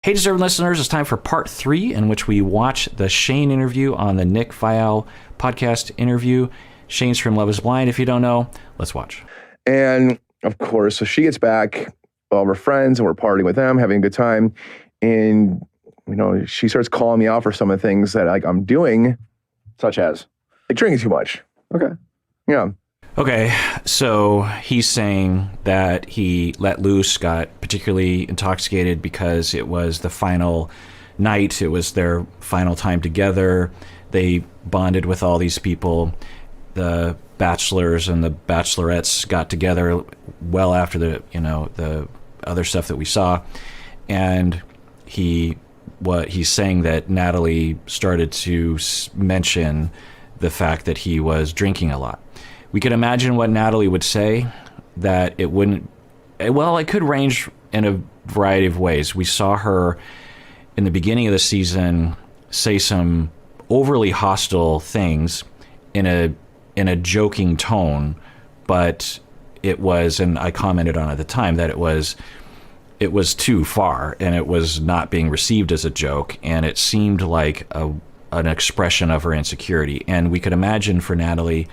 Hey, deserving listeners, it's time for part 3 in which we watch the Shayne interview on the Nick Viall podcast interview. Shayne's from Love is Blind. If you don't know, let's watch. And of course, so she gets back, all we're friends and we're partying with them, having a good time. And, you know, she starts calling me out for some of the things that I'm doing. Such as? Like drinking too much. Okay. Yeah. Okay, so he's saying that he let loose, got particularly intoxicated because it was the final night. It was their final time together. They bonded with all these people. The bachelors and the bachelorettes got together well after the other stuff that we saw. And he's saying that Natalie started to mention the fact that he was drinking a lot. We could imagine what Natalie would say, that it wouldn't, well, it could range in a variety of ways. We saw her in the beginning of the season say some overly hostile things in a joking tone, but it was, and I commented on it at the time, that it was too far and it was not being received as a joke, and it seemed like an expression of her insecurity. And we could imagine for Natalie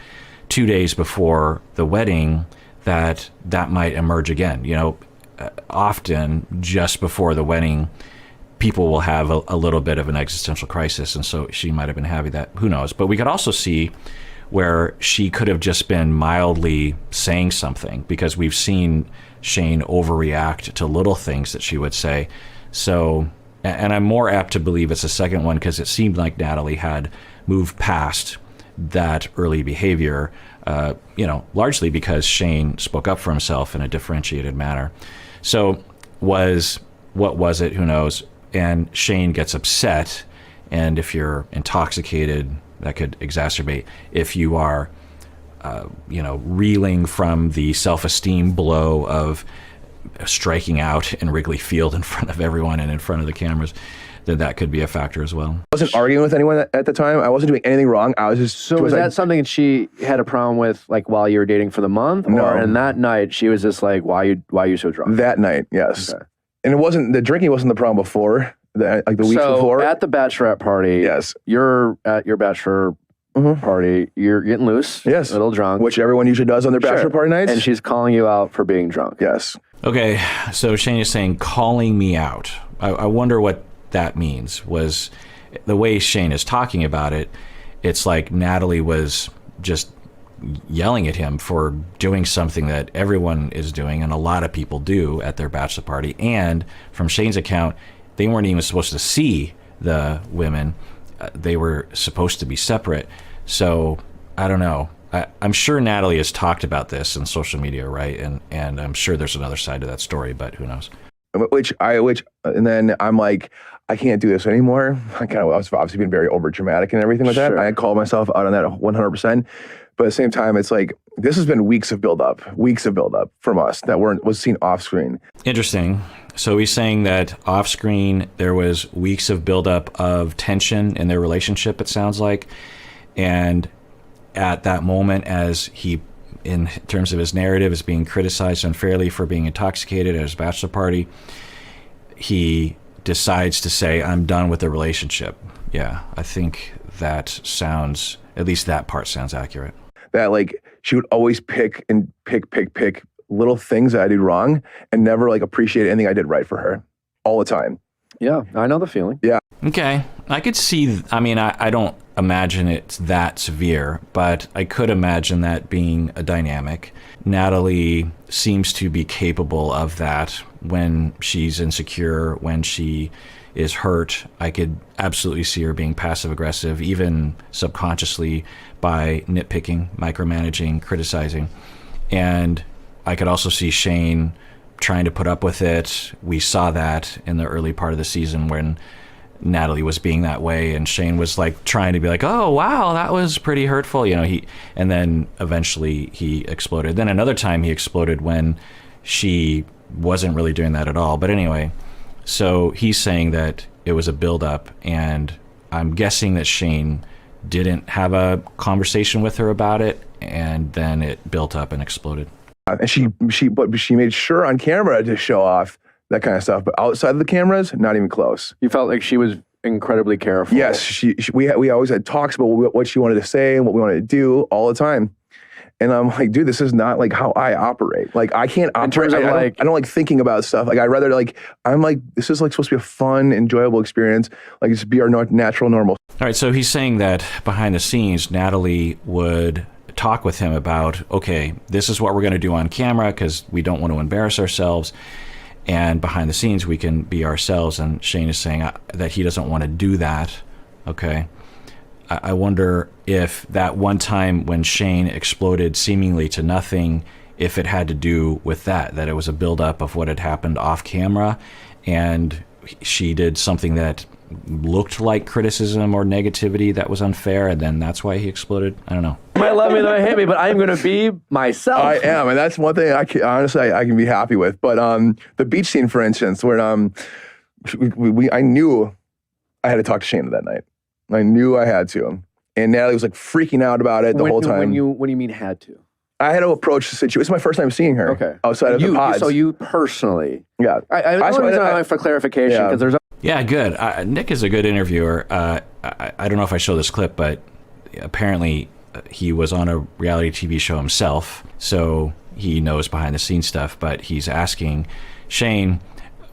2 days before the wedding that might emerge again. You know, often just before the wedding, people will have a little bit of an existential crisis, and so she might have been having that. Who knows? But we could also see where she could have just been mildly saying something, because we've seen Shayne overreact to little things that she would say. So, and I'm more apt to believe it's the second one, because it seemed like Natalie had moved past that early behavior, largely because Shayne spoke up for himself in a differentiated manner. So what was it? Who knows? And Shayne gets upset, and if you're intoxicated, that could exacerbate. If you are, reeling from the self-esteem blow of striking out in Wrigley Field in front of everyone and in front of the cameras, then that could be a factor as well. I wasn't arguing with anyone at the time. I wasn't doing anything wrong. I was just... So was that something she had a problem with, like, while you were dating for the month? No. Or in that night, she was just like, why are you so drunk? That night, yes. Okay. And it wasn't, the drinking wasn't the problem before, the weeks before. At the bachelorette party, yes, you're at your bachelor party, you're getting loose, yes, a little drunk. Which everyone usually does on their bachelor party nights. And she's calling you out for being drunk. Yes. Okay, so Shayne is saying, calling me out. I wonder what that means. Was the way Shayne is talking about it, it's like Natalie was just yelling at him for doing something that everyone is doing and a lot of people do at their bachelor party. And from Shayne's account, they weren't even supposed to see the women. They were supposed to be separate. So I don't know. I'm sure Natalie has talked about this in social media, right? And I'm sure there's another side to that story, but who knows? And then I'm like, I can't do this anymore. I was obviously being very over dramatic and everything like that. I called myself out on that 100%. But at the same time, it's like, this has been weeks of buildup from us that was seen off screen. Interesting. So he's saying that off screen, there was weeks of buildup of tension in their relationship, it sounds like. And at that moment, as he, in terms of his narrative, is being criticized unfairly for being intoxicated at his bachelor party, he decides to say, I'm done with the relationship. Yeah, I think that sounds, at least that part sounds accurate. That like she would always pick little things that I did wrong and never like appreciate anything I did right for her all the time. Yeah, I know the feeling. Yeah. Okay. I could see, I don't imagine it's that severe, but I could imagine that being a dynamic. Natalie seems to be capable of that when she's insecure, when she is hurt. I could absolutely see her being passive aggressive, even subconsciously, by nitpicking, micromanaging, criticizing. And I could also see Shayne trying to put up with it. We saw that in the early part of the season when Natalie was being that way, and Shayne was like trying to be like, oh wow, that was pretty hurtful, and then eventually he exploded. Then another time he exploded when she wasn't really doing that at all. But anyway, so he's saying that it was a buildup, and I'm guessing that Shayne didn't have a conversation with her about it, and then it built up and exploded. And she made sure on camera to show off that kind of stuff. But outside of the cameras, not even close. You felt like she was incredibly careful. Yes, we always had talks about what she wanted to say and what we wanted to do all the time. And I'm like, dude, this is not like how I operate. Like, I can't operate. I don't like thinking about stuff. Like, I rather I'm like, this is like supposed to be a fun, enjoyable experience. Like, just be our natural, normal. All right, so he's saying that behind the scenes, Natalie would talk with him about, okay, this is what we're going to do on camera because we don't want to embarrass ourselves. And behind the scenes, we can be ourselves. And Shayne is saying that he doesn't want to do that. Okay. I wonder if that one time when Shayne exploded seemingly to nothing, if it had to do with that it was a buildup of what had happened off camera, and she did something that looked like criticism or negativity that was unfair, and then that's why he exploded. I don't know. You might love me, they might hate me, but I'm going to be myself. I am, and that's one thing I can be happy with. But the beach scene, for instance, where I knew I had to talk to Shaina that night. I knew I had to. And Natalie was like freaking out about it the whole time. When do you mean had to? I had to approach the situation. It's my first time seeing her outside of the pods. So you personally. Yeah. I for clarification, because there's... Yeah, good. Nick is a good interviewer. I don't know if I show this clip, but apparently he was on a reality TV show himself, so he knows behind the scenes stuff, but he's asking, Shayne,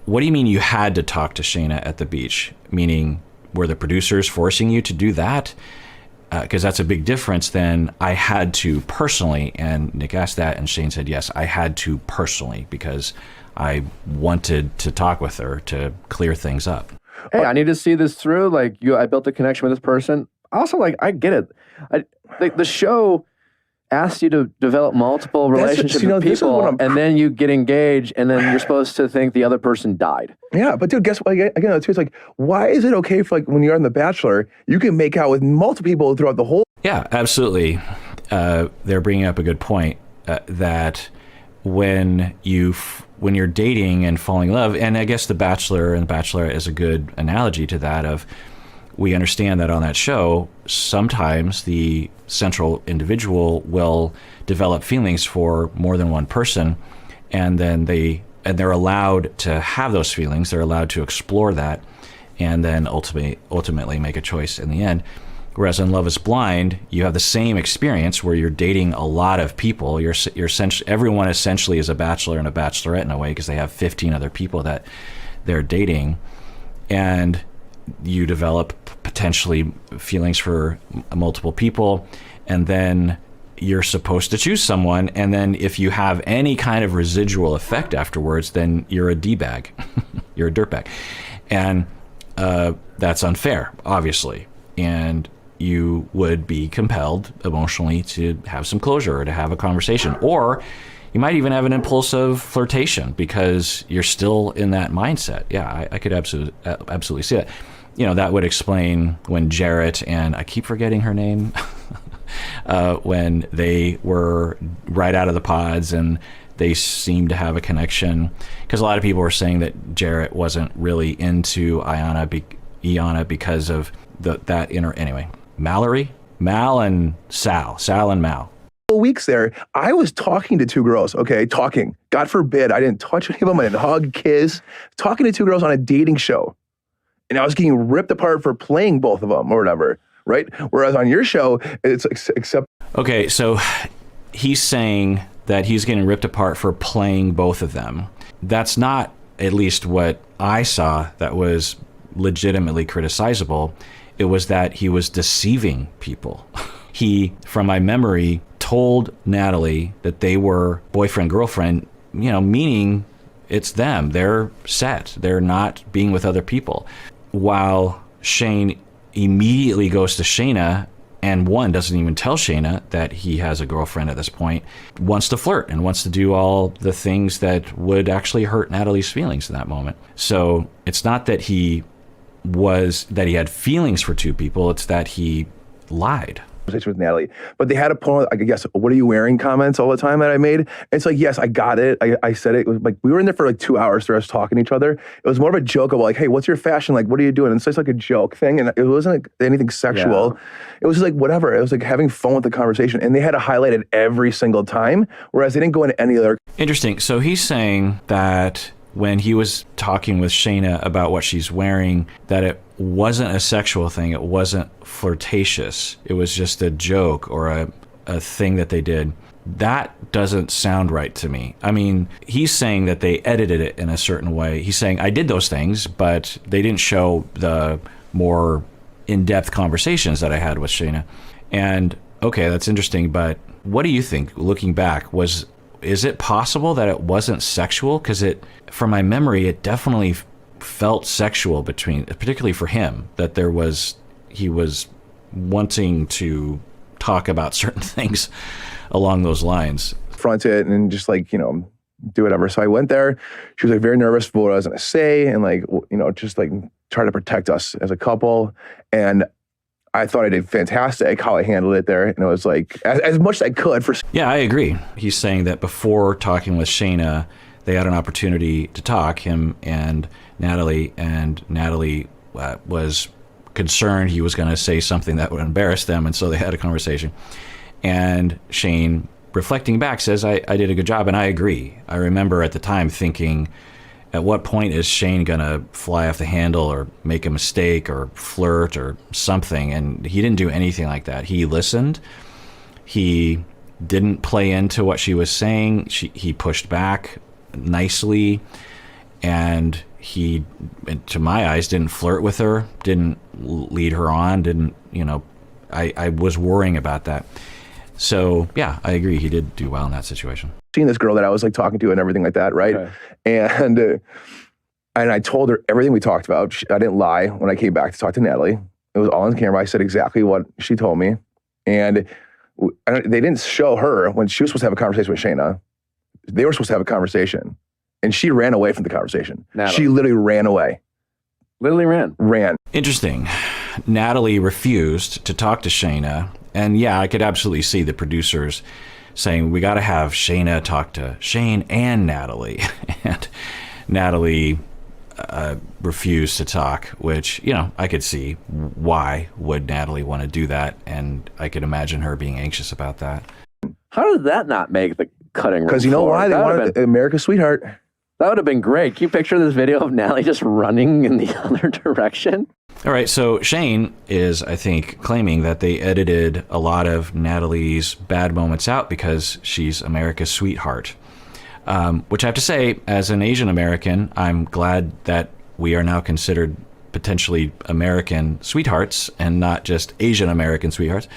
what do you mean you had to talk to Shaina at the beach? Meaning, were the producers forcing you to do that? Because that's a big difference than I had to personally. And Nick asked that, and Shayne said, yes, I had to personally because I wanted to talk with her to clear things up. Hey, I need to see this through. Like, I built a connection with this person. Also, like, I get it. The show asks you to develop multiple relationships with people, and then you get engaged, and then you're supposed to think the other person died. Yeah, but dude, guess what? Again, too, it's like, why is it okay for, like, when you're on The Bachelor, you can make out with multiple people throughout the whole... Yeah, absolutely. They're bringing up a good point that when you're dating and falling in love, and I guess The Bachelor and The Bachelorette is a good analogy to that of, we understand that on that show, sometimes the central individual will develop feelings for more than one person, and then they're allowed to have those feelings. They're allowed to explore that, and then ultimately make a choice in the end. Whereas in Love Is Blind, you have the same experience where you're dating a lot of people. Everyone essentially is a bachelor and a bachelorette in a way because they have 15 other people that they're dating, and you develop potentially feelings for multiple people, and then you're supposed to choose someone, and then if you have any kind of residual effect afterwards, then you're a D-bag. You're a dirtbag. And that's unfair, obviously. And you would be compelled emotionally to have some closure or to have a conversation. Or you might even have an impulsive flirtation because you're still in that mindset. Yeah, I could absolutely see that. You know, that would explain when Jarrett and I keep forgetting her name, when they were right out of the pods and they seemed to have a connection. Because a lot of people were saying that Jarrett wasn't really into Iana because of that inner... Anyway, Mal and Sal and Mal. Weeks there, I was talking to two girls, talking. God forbid, I didn't touch any of them, I didn't hug, kiss. Talking to two girls on a dating show. And I was getting ripped apart for playing both of them or whatever, right? Whereas on your show, it's except... Okay, so he's saying that he's getting ripped apart for playing both of them. That's not at least what I saw that was legitimately criticizable. It was that he was deceiving people. He, from my memory, told Natalie that they were boyfriend-girlfriend, meaning it's them. They're set. They're not being with other people. While Shayne immediately goes to Shaina, and doesn't even tell Shaina that he has a girlfriend at this point, wants to flirt and wants to do all the things that would actually hurt Natalie's feelings in that moment. So it's not that he had feelings for two people, it's that he lied. With Natalie, but they had a point, I guess, what are you wearing comments all the time that I made. It's like, yes, I got it. I said it. It was like, we were in there for like 2 hours for us talking to each other. It was more of a joke about like, hey, what's your fashion? Like, what are you doing? And it's just like a joke thing. And it wasn't like anything sexual. Yeah. It was just like, whatever. It was like having fun with the conversation. And they had to highlight it every single time, whereas they didn't go into any other. Interesting. So he's saying that when he was talking with Shaina about what she's wearing, that it wasn't a sexual thing. It wasn't flirtatious. It was just a joke or a thing that they did. That doesn't sound right to me. I mean, he's saying that they edited it in a certain way. He's saying, I did those things, but they didn't show the more in-depth conversations that I had with Shaina. And okay, that's interesting, but what do you think, looking back, is it possible that it wasn't sexual? Because from my memory, it definitely felt sexual particularly for him, that he was wanting to talk about certain things along those lines. Front it and just like, do whatever. So I went there. She was like very nervous for what I was going to say and like, just like try to protect us as a couple. And I thought I did fantastic how I handled it there. And it was like as much as I could for. Yeah, I agree. He's saying that before talking with Shaina, they had an opportunity to talk, him and Natalie was concerned he was going to say something that would embarrass them. And so they had a conversation. And Shayne, reflecting back, says, I did a good job. And I agree. I remember at the time thinking, at what point is Shayne going to fly off the handle or make a mistake or flirt or something? And he didn't do anything like that. He listened. He didn't play into what she was saying. He pushed back nicely. And he, to my eyes, didn't flirt with her, didn't lead her on, I was worrying about that. So, yeah, I agree. He did do well in that situation. Seeing this girl that I was like talking to and everything like that, right? Okay. And I told her everything we talked about. I didn't lie when I came back to talk to Natalie. It was all on camera. I said exactly what she told me. And they didn't show her when she was supposed to have a conversation with Shaina. They were supposed to have a conversation. And she ran away from the conversation. Natalie. She literally ran away. Literally ran? Ran. Interesting. Natalie refused to talk to Shaina. And yeah, I could absolutely see the producers saying, we got to have Shaina talk to Shayne and Natalie. And Natalie refused to talk, which, I could see why would Natalie want to do that. And I could imagine her being anxious about that. How did that not make the cutting room? Because you know why? They wanted America's sweetheart. That would have been great. Can you picture this video of Natalie just running in the other direction? All right, so Shayne is, I think, claiming that they edited a lot of Natalie's bad moments out because she's America's sweetheart. Which I have to say, as an Asian American, I'm glad that we are now considered potentially American sweethearts and not just Asian American sweethearts.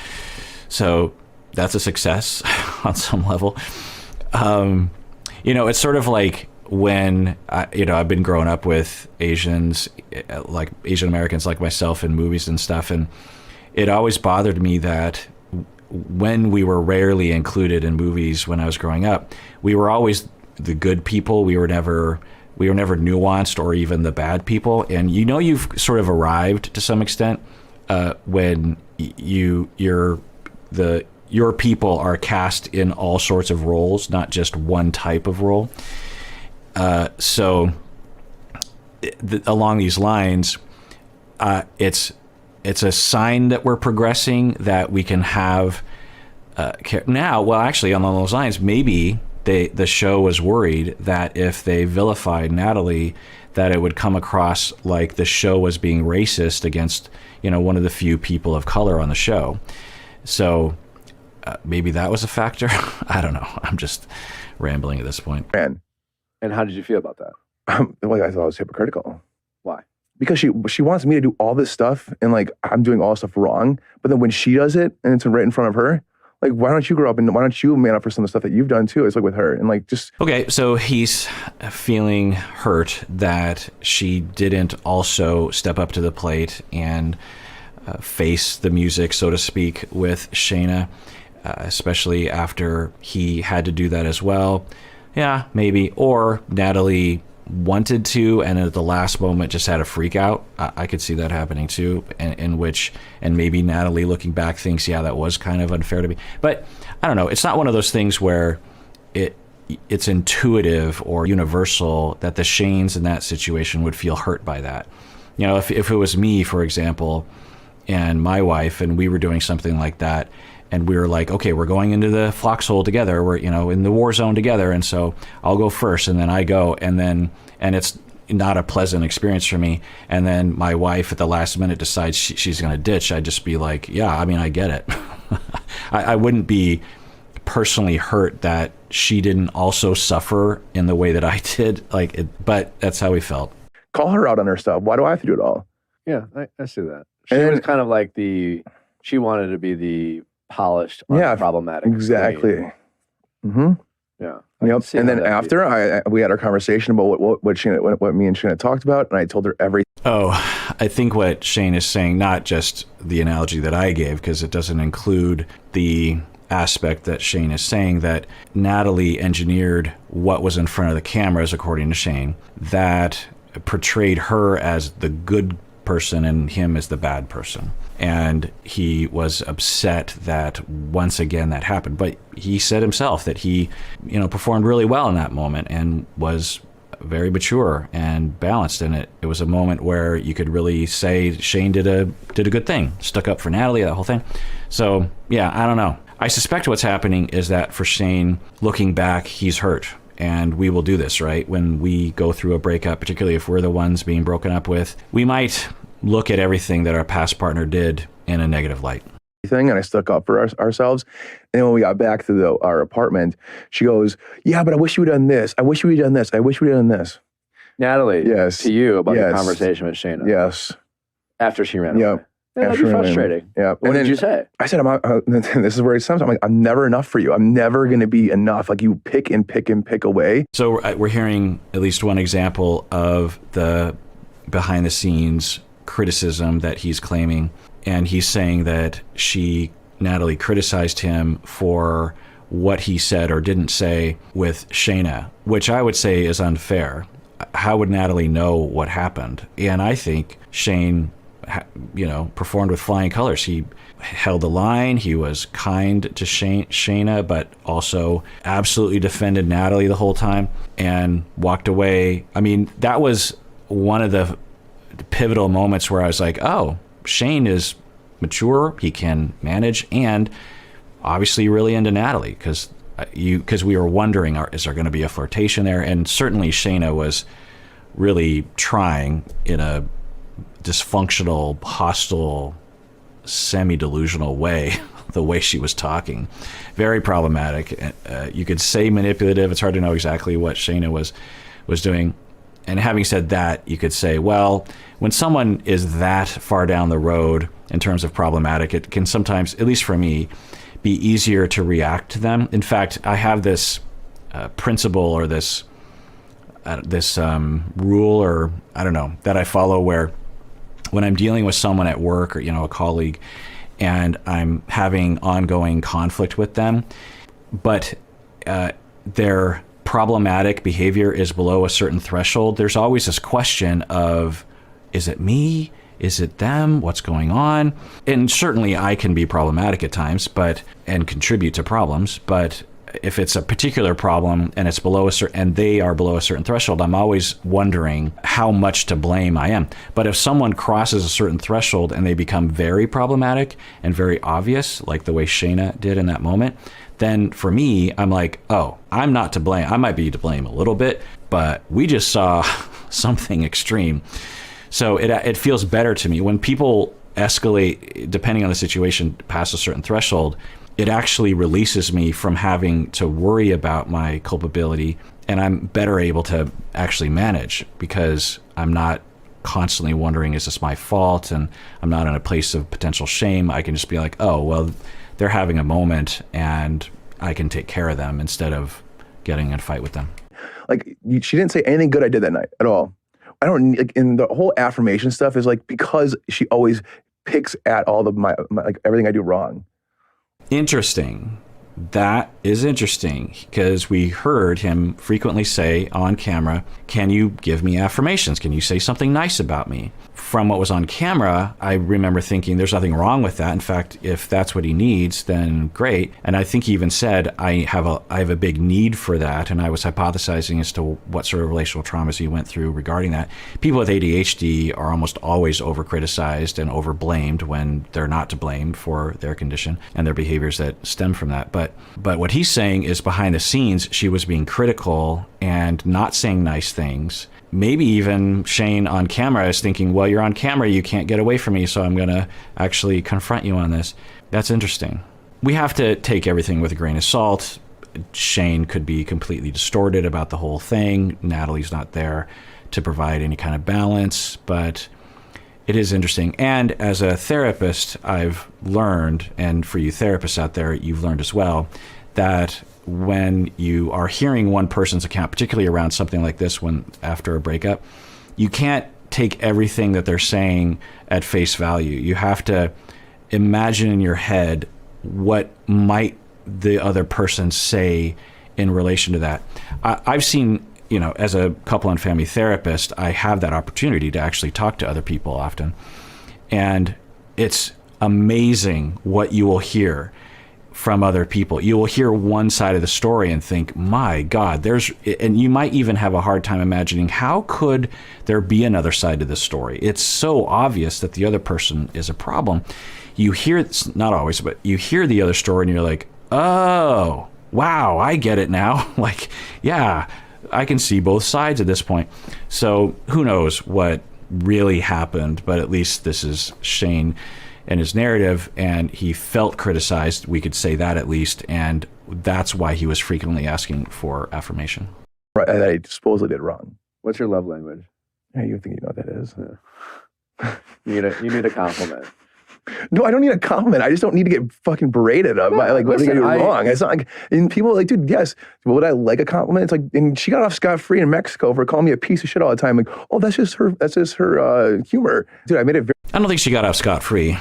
So that's a success on some level. It's sort of like when I've been growing up with Asians, like Asian Americans like myself in movies and stuff, and it always bothered me that when we were rarely included in movies when I was growing up, we were always the good people. We were never nuanced or even the bad people. And you've sort of arrived to some extent when your people are cast in all sorts of roles, not just one type of role. So along these lines, it's a sign that we're progressing, that we can have now. Well, actually, along those lines, maybe the show was worried that if they vilified Natalie, that it would come across like the show was being racist against one of the few people of color on the show. So maybe that was a factor. I don't know. I'm just rambling at this point. And how did you feel about that? Well, I thought it was hypocritical. Why? Because she wants me to do all this stuff and like I'm doing all this stuff wrong. But then when she does it and it's right in front of her, like, why don't you grow up and why don't you man up for some of the stuff that you've done too? It's like with her and like just. Okay, so he's feeling hurt that she didn't also step up to the plate and face the music, so to speak, with Shaina, especially after he had to do that as well. Yeah, maybe. Or Natalie wanted to and at the last moment just had a freak out. I could see that happening too, and maybe Natalie looking back thinks, yeah, that was kind of unfair to me. But I don't know. It's not one of those things where it's intuitive or universal that the Shaynes in that situation would feel hurt by that. If it was me, for example, and my wife, and we were doing something like that, and we were like, okay, we're going into the foxhole together. We're, in the war zone together. And so I'll go first and then I go. And it's not a pleasant experience for me. And then my wife at the last minute decides she's going to ditch. I'd just be like, yeah, I mean, I get it. I wouldn't be personally hurt that she didn't also suffer in the way that I did. But that's how we felt. Call her out on her stuff. Why do I have to do it all? Yeah, I see that. She was kind of like she wanted to be the polished, unproblematic. Exactly. Mm-hmm. Yeah. Yep. And then after we had our conversation about what me and Shaina talked about, and I told her everything. Oh, I think what Shayne is saying, not just the analogy that I gave, because it doesn't include the aspect that Shayne is saying, that Natalie engineered what was in front of the cameras, according to Shayne, that portrayed her as the good person and him as the bad person. And he was upset that once again that happened. But he said himself that he, performed really well in that moment and was very mature and balanced in it. It was a moment where you could really say Shayne did a good thing, stuck up for Natalie, that whole thing. So yeah, I don't know. I suspect what's happening is that for Shayne, looking back, he's hurt. And we will do this, right? When we go through a breakup, particularly if we're the ones being broken up with, we might look at everything that our past partner did in a negative light. And I stuck up for ourselves. And when we got back to our apartment, she goes, yeah, but I wish you would have done this. I wish you would have done this. I wish you would have done this. Natalie, yes, to you about the conversation with Shaina. Yes. After she ran away. Yeah, that'd be frustrating. Yeah. What did you say? I said, this is where it sounds. I'm like, I'm never enough for you. I'm never going to be enough. Like, you pick and pick and pick away. So we're hearing at least one example of the behind the scenes criticism that he's claiming. And he's saying that Natalie criticized him for what he said or didn't say with Shaina, which I would say is unfair. How would Natalie know what happened? And I think Shayne, performed with flying colors. He held the line. He was kind to Shaina, but also absolutely defended Natalie the whole time and walked away. I mean, that was one of the pivotal moments where I was like, oh, Shayne is mature. He can manage, and obviously really into Natalie because we were wondering, is there going to be a flirtation there? And certainly Shaina was really trying in a dysfunctional, hostile, semi-delusional way, the way she was talking. Very problematic. You could say manipulative. It's hard to know exactly what Shaina was doing. And having said that, you could say, well, when someone is that far down the road in terms of problematic, it can sometimes, at least for me, be easier to react to them. In fact, I have this principle or this rule, or I don't know, that I follow, where when I'm dealing with someone at work or, a colleague, and I'm having ongoing conflict with them, but their problematic behavior is below a certain threshold, there's always this question of, is it me? Is it them? What's going on? And certainly I can be problematic at times, and contribute to problems, but if it's a particular problem and it's and they are below a certain threshold, I'm always wondering how much to blame I am. But if someone crosses a certain threshold and they become very problematic and very obvious, like the way Shaina did in that moment, then for me, I'm like, oh, I'm not to blame. I might be to blame a little bit, but we just saw something extreme. So it feels better to me when people escalate, depending on the situation, past a certain threshold. It actually releases me from having to worry about my culpability, and I'm better able to actually manage because I'm not constantly wondering, is this my fault? And I'm not in a place of potential shame. I can just be like, oh, well, they're having a moment and I can take care of them instead of getting in a fight with them. Like, she didn't say anything good I did that night at all. I don't, like, and the whole affirmation stuff is like, because she always picks at all my like everything I do wrong. Interesting. That is interesting because we heard him frequently say on camera, can you give me affirmations? Can you say something nice about me? From what was on camera, I remember thinking there's nothing wrong with that. In fact, if that's what he needs, then great. And I think he even said, I have a big need for that. And I was hypothesizing as to what sort of relational traumas he went through regarding that. People with ADHD are almost always over-criticized and over-blamed when they're not to blame for their condition and their behaviors that stem from that. But what he's saying is behind the scenes, she was being critical and not saying nice things. Maybe even Shayne on camera is thinking, well, you're on camera, you can't get away from me, so I'm going to actually confront you on this. That's interesting. We have to take everything with a grain of salt. Shayne could be completely distorted about the whole thing. Natalie's not there to provide any kind of balance, but it is interesting. And as a therapist, I've learned, and for you therapists out there, you've learned as well, that when you are hearing one person's account, particularly around something like this, when after a breakup, you can't take everything that they're saying at face value. You have to imagine in your head what might the other person say in relation to that. I've seen, as a couple and family therapist, I have that opportunity to actually talk to other people often. And it's amazing what you will hear from other people. You will hear one side of the story and think, my God, and you might even have a hard time imagining how could there be another side to this story. It's so obvious that the other person is a problem. You hear, it's not always, but you hear the other story and you're like, oh, wow, I get it now. Like, yeah, I can see both sides at this point. So who knows what really happened, but at least this is Shayne and his narrative, and he felt criticized, we could say that at least, and that's why he was frequently asking for affirmation. Right, and I supposedly did wrong. What's your love language? Yeah, you think you know what that is. Yeah. You need a compliment. No, I don't need a compliment. I just don't need to get fucking berated about what I do wrong. It's not like, and people are like, dude, yes, would I like a compliment? It's like, and she got off scot-free in Mexico for calling me a piece of shit all the time. Like, oh, that's just her humor. Dude, I made it very... I don't think she got off scot-free.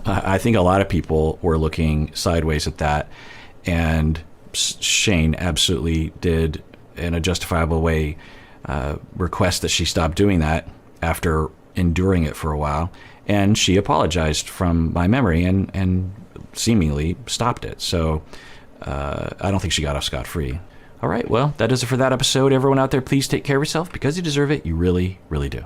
I think a lot of people were looking sideways at that, and Shayne absolutely did, in a justifiable way, request that she stop doing that after enduring it for a while. And she apologized from my memory and seemingly stopped it. So I don't think she got off scot-free. All right, well, that does it for that episode. Everyone out there, please take care of yourself because you deserve it. You really, really do.